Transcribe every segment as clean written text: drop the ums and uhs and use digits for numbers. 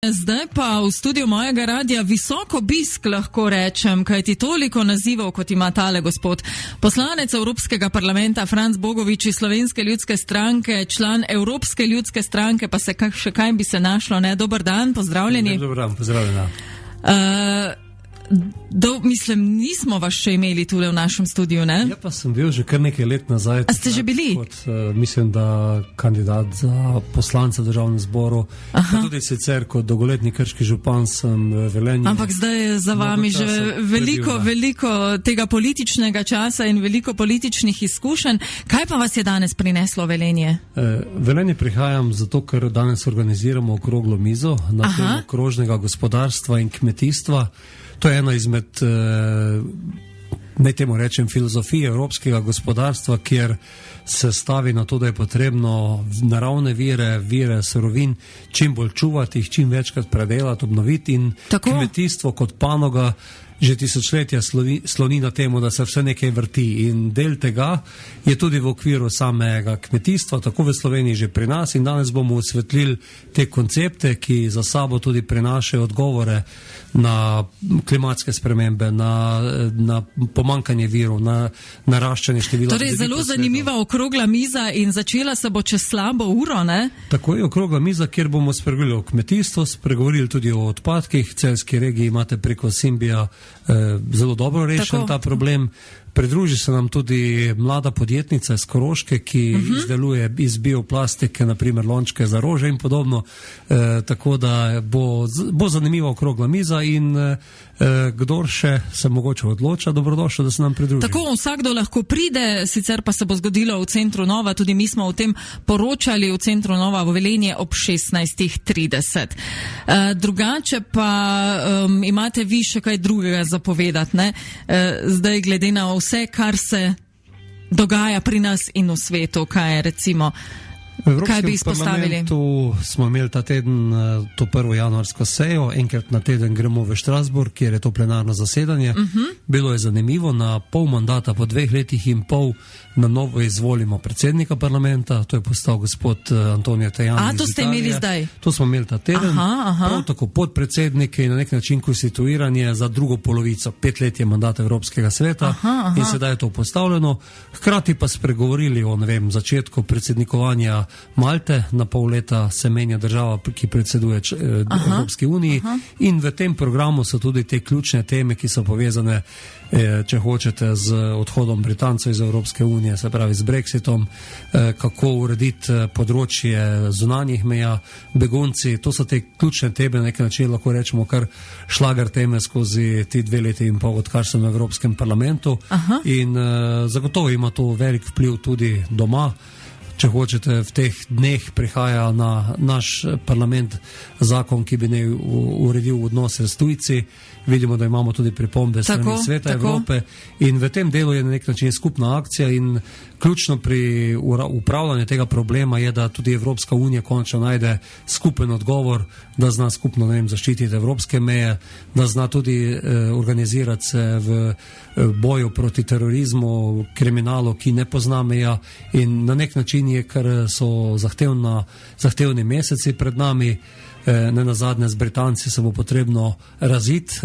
Zdaj pa v studiu mojega radia visok obisk, lahko rečem, kajti toliko nazivov, kot ima tale gospod. Poslanec Evropskega parlamenta Franc Bogovič iz Slovenske ljudske stranke, član Evropske ljudske stranke, pa se še kaj bi se našlo, ne? Dober dan, pozdravljeni. Dober dan, pozdravljena. Mislim, nismo vas še imeli tule v našem studiu, ne? Ja, pa sem bil že kar nekaj let nazaj. A ste že bili? Mislim, da kandidat za poslanca v državnem zboru. Pa tudi sicer kot dolgoletni krški župan sem v Velenju. Ampak zdaj je za vami že veliko tega političnega časa in veliko političnih izkušenj. Kaj pa vas je danes prineslo v Velenje? Velenje prihajam zato, ker danes organiziramo okroglo mizo na temo krožnega gospodarstva in kmetijstva. To je ena izmed, naj temu rečem, filozofije evropskega gospodarstva, kjer se stavi na to, da je potrebno naravne vire surovin čim bolj čuvati, jih čim večkrat predelati, obnoviti in kmetijstvo kot panoga že tisočletja sloni na temu, da se vse nekaj vrti. In del tega je tudi v okviru samega kmetijstva, tako v Sloveniji že pri nas. In danes bomo osvetlili te koncepte, ki za sabo tudi prinašajo odgovore na klimatske spremembe, na pomankanje virov, na naraščanje števila. Torej, zelo zanimiva okrogla miza in začela se bo čez slabo uro, ne? Tako je okrogla miza, kjer bomo spregovorili o kmetijstvu, spregovorili tudi o odpadkih. V celjski regiji imate preko Simbija zelo dobro rešen ta problem. Pridruži se nam tudi mlada podjetnica iz Koroške, ki izdeluje iz bioplastike, naprimer lončke za rože in podobno. Tako da bo zanimiva okrogla miza in kdor še se mogoče odloča, dobrodošel, da se nam pridruži. Tako, vsakdo lahko pride, sicer pa se bo zgodilo v Centru Nova, tudi mi smo o tem poročali v Centru Nova v Velenje ob 16:30. Drugače pa imate vi še kaj drugega zapovedati, ne? Zdaj glede na vse, kar se dogaja pri nas in v svetu, kaj je recimo, kaj bi izpostavili? V parlamentu smo imeli ta teden to 1. januarsko sejo, enkrat na teden gremo v Štrasburg, kjer je to plenarno zasedanje. Bilo je zanimivo, na pol mandata, po 2 letih in pol, na novo izvolimo predsednika parlamenta, to je postal gospod Antonio Tajani iz Italije. To ste imeli zdaj? To smo imeli ta teden. Prav tako podpredsednike in na nek način konstituiranje za drugo polovico, 5 let je mandata Evropskega sveta in sedaj je to postavljeno. Hkrati pa spregovorili o, začetku predsednikovanja Malte, na pol leta se menja država, ki predseduje Evropski uniji in v tem programu so tudi te ključne teme, ki so povezane, če hočete, z odhodom Britancev iz Evropske unije, se pravi z Brexitom, kako urediti področje zunanjih meja, begunci. To so te ključne teme, na nek način lahko rečemo kar šlager teme skozi ti 2 leti in pol, odkar sem v Evropskem parlamentu. In zagotovo ima to velik vpliv tudi doma. Če hočete, v teh dneh prihaja na naš parlament zakon, ki bi ne uredil odnose s tujci. Vidimo, da imamo tudi pripombe strani Sveta Evrope in v tem delu je na nek način skupna akcija in ključno pri upravljanju tega problema je, da tudi Evropska unija končno najde skupen odgovor, da zna skupno, zaščititi evropske meje, da zna tudi organizirati se v boju proti terorizmu, kriminalu, ki ne pozna meja in na nek način je, ker so zahtevni meseci pred nami. Ne nazadnje z Britanci se bo potrebno raziti,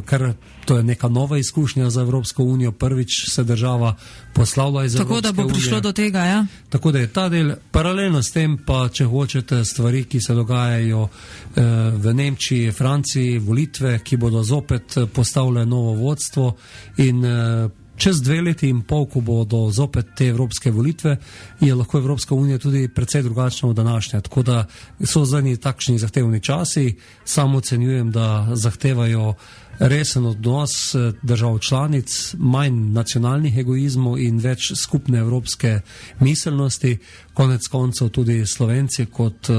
ker to je neka nova izkušnja za Evropsko unijo. Prvič se država poslavlja iz Evropske unije. Tako da bo prišlo do tega, ja? Tako da je ta del. Paralelno s tem pa, če hočete, stvari, ki se dogajajo v Nemčiji, Franciji, volitve, ki bodo zopet postavile novo vodstvo in čez 2 leti in pol, ko bodo zopet te evropske volitve, je lahko Evropska unija tudi precej drugačna od današnje. Tako da so zadnji takšni zahtevni časi, samo ocenjujem, da zahtevajo resen odnos držav članic, manj nacionalnih egoizmov in več skupne evropske miselnosti. Konec koncev tudi Slovenci kot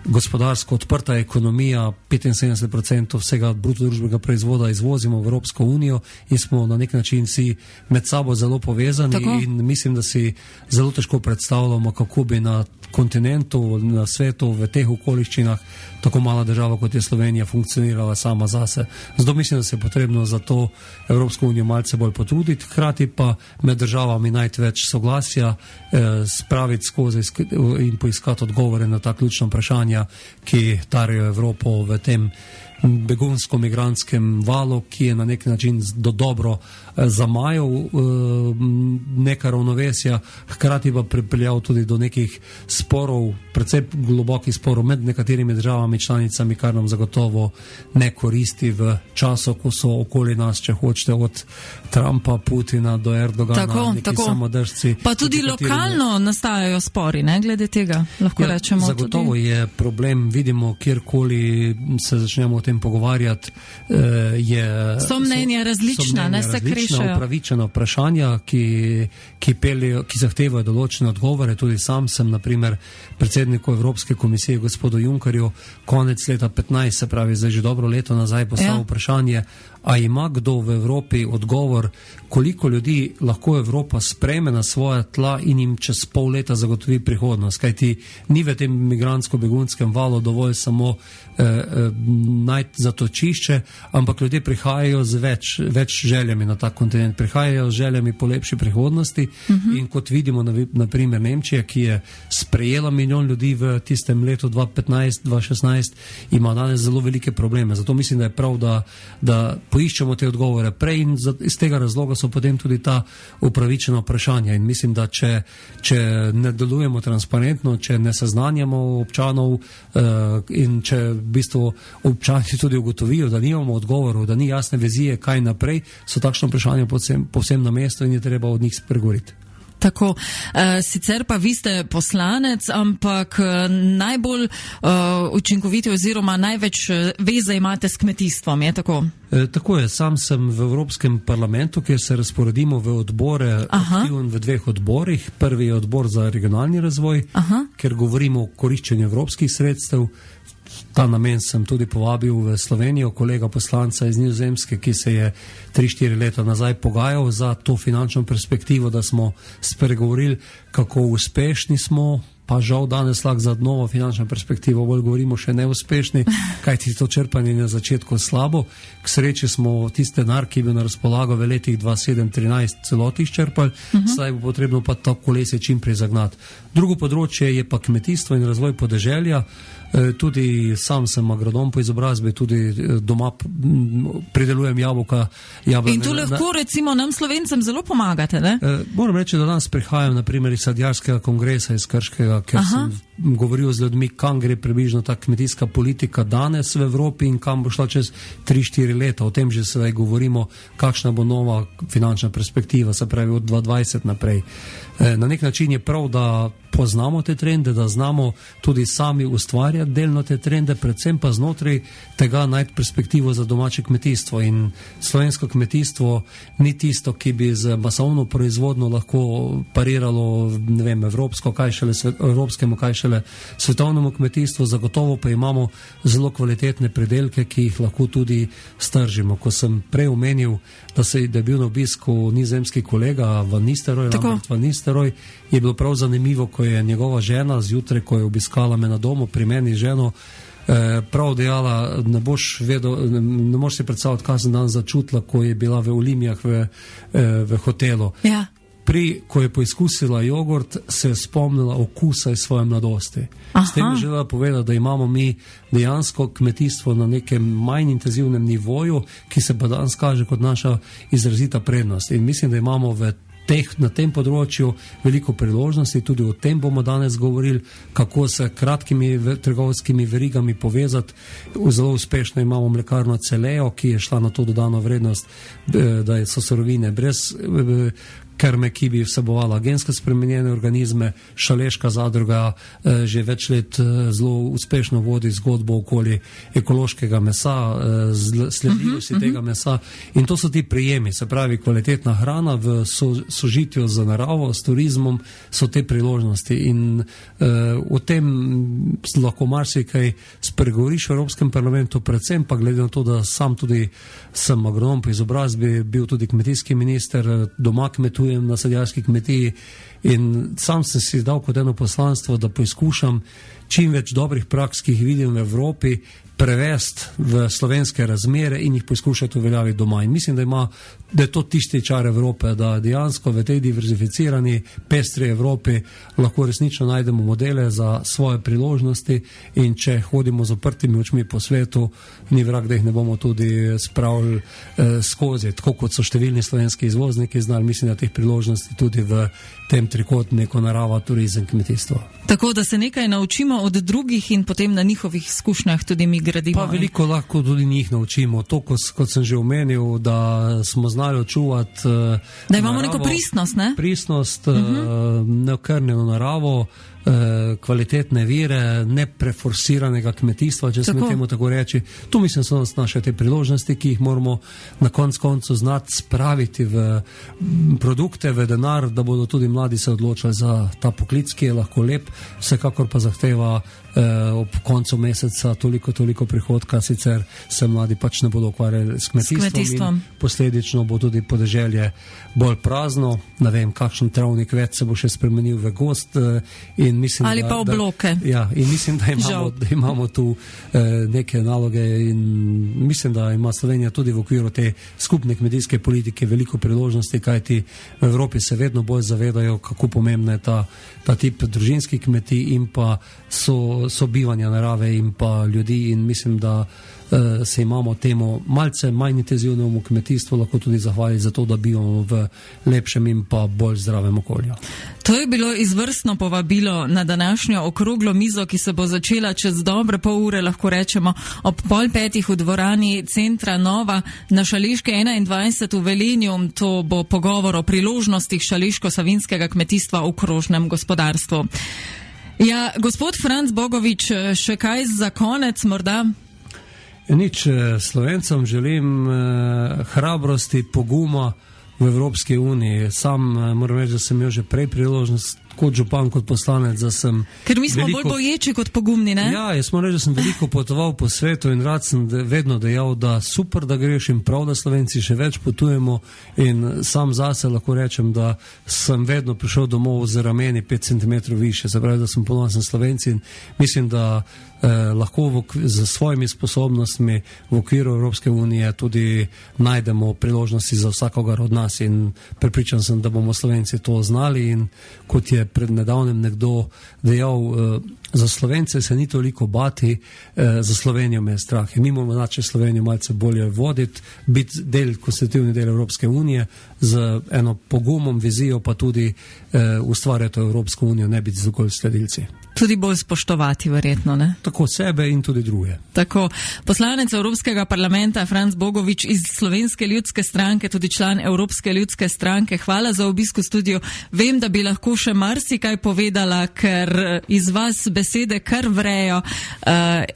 gospodarsko odprta ekonomija, 75% vsega bruto družbenega proizvoda izvozimo v Evropsko unijo in smo na nek način vsi med sabo zelo povezani. In mislim, da si zelo težko predstavljamo, kako bi na kontinentu, na svetu, v teh okoliščinah tako mala država, kot je Slovenija, funkcionirala sama zase. Zato mislim, da se je potrebno za to Evropsko unijo malce bolj potruditi, hkrati pa med državami najti več soglasja, spraviti skozi in poiskati odgovore na ta ključna vprašanja, ki tarijo Evropo v tem begunsko-migrantskem valu, ki je na nek način dobro zamajal neka ravnovesja, hkrati pa pripeljal tudi do nekih sporov, predvsem globokih sporov med nekaterimi državami članicami, kar nam zagotovo ne koristi v času, ko so okoli nas, če hočete, od Trumpa, Putina do Erdogana, neki samodržci. Pa tudi lokalno nastajajo spori, ne, glede tega, lahko rečemo. Zagotovo tudi je problem, vidimo, kjerkoli se začnemo o tem pogovarjati, so mnenja različna, ne se krešajo. Upravičena vprašanja, ki zahtevajo določene odgovore. Tudi sam sem, na primer, predsedniku Evropske komisije, gospodu Junckerju, konec leta 2015, se pravi zdaj že dobro leto nazaj, postavil vprašanje, a ima kdo v Evropi odgovor, koliko ljudi lahko Evropa sprejme na svoja tla in jim čez pol leta zagotovi prihodnost. Kajti ni v tem migrantsko-begunskem valu dovolj samo najti zatočišče, ampak ljudje prihajajo z več željami na ta kontinent, prihajajo z željami po lepši prihodnosti in kot vidimo, na primer Nemčija, ki je sprejela 1 milijon ljudi v tistem letu 2015-2016, ima danes zelo velike probleme. Zato mislim, da je prav, da poiščemo te odgovore prej in iz tega razloga so potem tudi ta upravičena vprašanja. In mislim, da če ne delujemo transparentno, če ne seznanjamo občanov in če v bistvu občani tudi ugotovijo, da nimamo odgovorov, da ni jasne vizije, kaj naprej, so takšno vprašanje povsem na mestu in je treba od njih spregovoriti. Tako, sicer pa vi ste poslanec, ampak najbolj učinkoviti oziroma največ veze imate s kmetijstvom, je tako? Tako je, sam sem v Evropskem parlamentu, kjer se razporedimo v odbore, aktiven v 2 odborih. Prvi je odbor za regionalni razvoj, kjer govorimo o koriščenju evropskih sredstev. Ta namen sem tudi povabil v Slovenijo kolega poslanca iz Nizozemske, ki se je 3-4 leta nazaj pogajal za to finančno perspektivo, da smo spregovorili, kako uspešni smo, pa žal danes lahko za novo finančno perspektivo bolj govorimo še neuspešni, kajti to črpanje na začetku slabo. K sreči smo tisti denar, ki je bil na razpolago v letih 2007-2013 celoti izčrpali, zdaj bo potrebno pa to kolesje čim prej zagnati. Drugo področje je pa kmetijstvo in razvoj podeželja. Tudi sam sem agronom po izobrazbi, tudi doma pridelujem jabolka. In tu lahko recimo nam Slovencem zelo pomagate, ne? Moram reči, da danes prihajam na primer iz sadjarskega kongresa iz Krškega, ker sem govoril z ljudmi, kam gre približno ta kmetijska politika danes v Evropi in kam bo šla čez 3-4 leta. O tem že sedaj govorimo, kakšna bo nova finančna perspektiva, se pravi od 2020 naprej. Na nek način je prav, da poznamo te trende, da znamo tudi sami ustvarjati delno te trende, predvsem pa znotraj tega najti perspektivo za domače kmetijstvo. In slovensko kmetijstvo ni tisto, ki bi z masovno proizvodno lahko pariralo, ne vem, evropskemu, kaj šele svetovnemu kmetijstvu, zagotovo pa imamo zelo kvalitetne pridelke, ki jih lahko tudi stržimo. Ko sem prej omenil, da je bil na obisku nizozemski kolega Van Nistelrooy, je bilo prav zanimivo, ko je njegova žena zjutraj, ko je obiskala me na domu, pri meni ženo, prav dejala, ne moš si predstavljati, kaj sem dan začutila, ko je bila v Olimijah v hotelu. Ja. Ko je poizkusila jogurt, se je spomnila okusa iz svoje mladosti. S tem je želela povedati, da imamo mi dejansko kmetijstvo na nekem manj intenzivnem nivoju, ki se pa danes kaže kot naša izrazita prednost. In mislim, da imamo na tem področju veliko priložnosti, tudi o tem bomo danes govorili, kako se kratkimi trgovskimi verigami povezati. Zelo uspešno imamo mlekarno Celeo, ki je šla na to dodano vrednost, da so surovine brez krme, ki bi vsebovala gensko spremenjene organizme. Šaleška zadruga že več let zelo uspešno vodi zgodbo okoli ekološkega mesa, sledljivosti tega mesa. In to so ti prijemi, se pravi kvalitetna hrana v sožitju z naravo, s turizmom, so te priložnosti. In o tem lahko marsikaj spregovoriš v Evropskem parlamentu, predvsem pa glede na to, da sam tudi sem agronom po izobrazbi, bil tudi kmetijski minister, doma kmetujem na sadjarski kmetiji in sam sem si dal kot eno poslanstvo, da poizkušam čim več dobrih praks, ki jih vidim v Evropi, prevesti v slovenske razmere in jih poskušati uveljaviti doma. In mislim, da je to tisti čar Evrope, da dejansko v tej diverzificirani, pestri Evropi lahko resnično najdemo modele za svoje priložnosti in če hodimo z zaprtimi očmi po svetu, ni vrag, da jih ne bomo tudi spravili skozi, tako kot so številni slovenski izvozniki znali. Mislim, da teh priložnosti tudi v tem trikotniku narava, turizem, kmetijstvo. Tako, da se nekaj naučimo od drugih in potem na njihovih izkušnjah tudi mi gradimo. Pa veliko lahko tudi njih naučimo. To, kot sem že omenil, da smo znali očuvati da imamo naravo, neko pristnost, ne? Pristnost, neokrnjeno naravo, kvalitetne vire, nepreforsiranega kmetijstva, če smem temu tako reči. Tu mislim, so naše te priložnosti, ki jih moramo na koncu znati spraviti v produkte, v denar, da bodo tudi mladi se odločali za ta poklic, ki je lahko lep, vsekakor pa zahteva ob koncu meseca toliko prihodka, sicer se mladi pač ne bodo ukvarjali s kmetijstvom. In posledično bo tudi podeželje bolj prazno, ne vem, kakšen travnik več se bo še spremenil v gost in mislim, ali pa obloke. In mislim, da imamo tu neke naloge in mislim, da ima Slovenija tudi v okviru te skupne kmetijske politike veliko priložnosti, kajti v Evropi se vedno bolj zavedajo, kako pomembna je ta tip družinskih kmetij in pa sobivanja narave in pa ljudi in mislim, da se imamo temu malce manj intenzivnemu kmetijstvu lahko tudi zahvaliti za to, da bivamo v lepšem in pa bolj zdravem okolju. To je bilo izvrstno povabilo na današnjo okroglo mizo, ki se bo začela čez dobre pol ure, lahko rečemo, ob 4:30 v dvorani Centra Nova na Šaleške 21 v Velenju. To bo pogovor o priložnostih šaleško-savinjskega kmetijstva v krožnem gospodarstvu. Ja, gospod Franc Bogovič, še kaj za konec morda? Nič, Slovencem želim hrabrosti, poguma v Evropski uniji. Sam moram reči, da sem imel že prej priložnost kot župan, kot poslanec, da sem... Ker mi smo bolj boječi kot pogumni, ne? Ja, jaz moram reči, da sem veliko potoval po svetu in rad sem vedno dejal, da super, da greš in prav, da Slovenci še več potujemo in sam zase lahko rečem, da sem vedno prišel domov z rameni 5 cm više, se pravi, da sem ponosen Slovenci in mislim, da lahko z svojimi sposobnostmi v okviru Evropske unije tudi najdemo priložnosti za vsakogar od nas in prepričan sem, da bomo Slovenci to znali in kot je pred nedavnem nekdo dejal, za Slovence se ni toliko bati, za Slovenijo me je strah. In mi moramo način Slovenijo malce bolje voditi, biti konstitutivni del Evropske unije, z eno pogumom, vizijo pa tudi ustvarjati Evropsko unijo, ne biti zgolj sledilci. Tudi bolj spoštovati, verjetno, ne? Tako sebe in tudi druge. Tako. Poslanec Evropskega parlamenta Franc Bogovič iz Slovenske ljudske stranke, tudi član Evropske ljudske stranke. Hvala za obisk v studiu. Vem, da bi lahko še marsikaj povedala, ker iz vas besede kar vrejo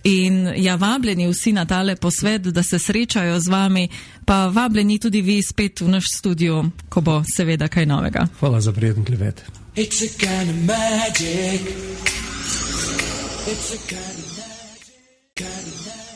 in ja, vabljeni vsi na tale posvet, da se srečajo z vami, pa vabljeni tudi vi spet v naš studio, ko bo seveda kaj novega. Hvala za prijeten klevet. It's a kind of magic. It's a kind of magic.